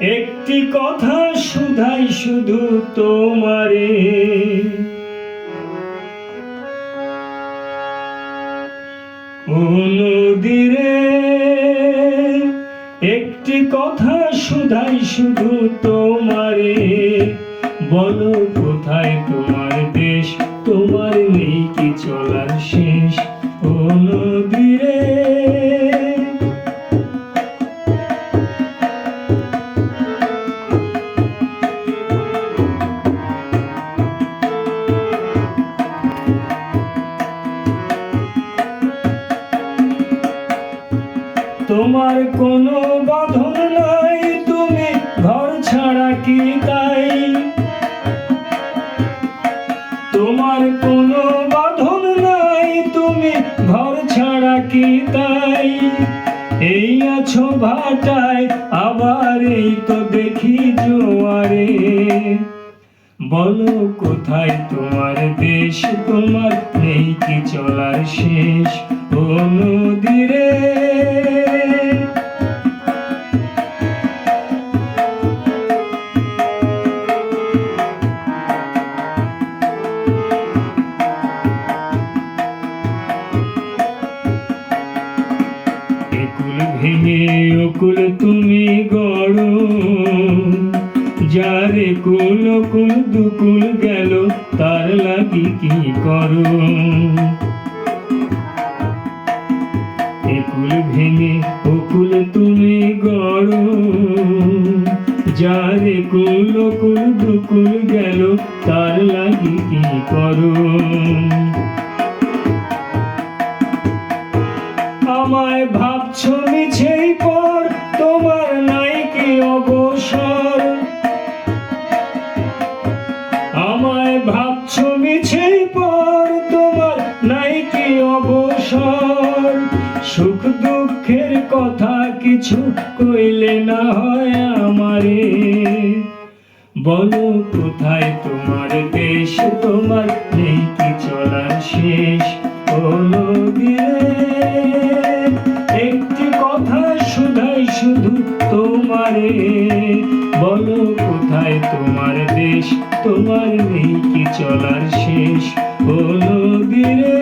একটি কথা শুধাই শুধু তোমারে, ও নদীরে। একটি কথা শুধাই শুধু তোমারে, বলো কোথায় তোমার দেশ, তোমার নেই কি চলার শেষ, ও নদীরে। তোমার কোনো বাঁধন নাই, তুমি ঘর ছাড়া কি তাই? তোমার কোনো বাঁধন নাই, তুমি ঘর ছাড়া কি তাই? এই আছো ভাটায়, আবার এই তো দেখি জোয়ারে, বলো কোথায় তোমার দেশ, তোমার নেই কি চলার শেষ, ও নদীরে। একুল ভেঙে অকুল তুমি গড়ো, যারে কুল কুল দুকুল গেল, তার লাগি কি করো? একুল ভেঙে অকুল তুমি গড়ো, যারে কুল কুল দুকুল গেল, তার লাগি কি করো? আমায় ভাবছো মিছেই পর, তোমার নাই কি অবসর? আমায় ভাবছো মিছেই পর, তোমার নাই কি অবসর? সুখ দুঃখের কথা কিছু কইলে না হয় আমারে, বলো কোথায় তোমার দেশ, তোমার নেই কি চলার শেষ, ও নদীরে। একটি কথা শুধাই শুধু তোমারে, বলো কোথায় তোমার দেশ, তোমার নেই কি চলার শেষ, ও নদীরে।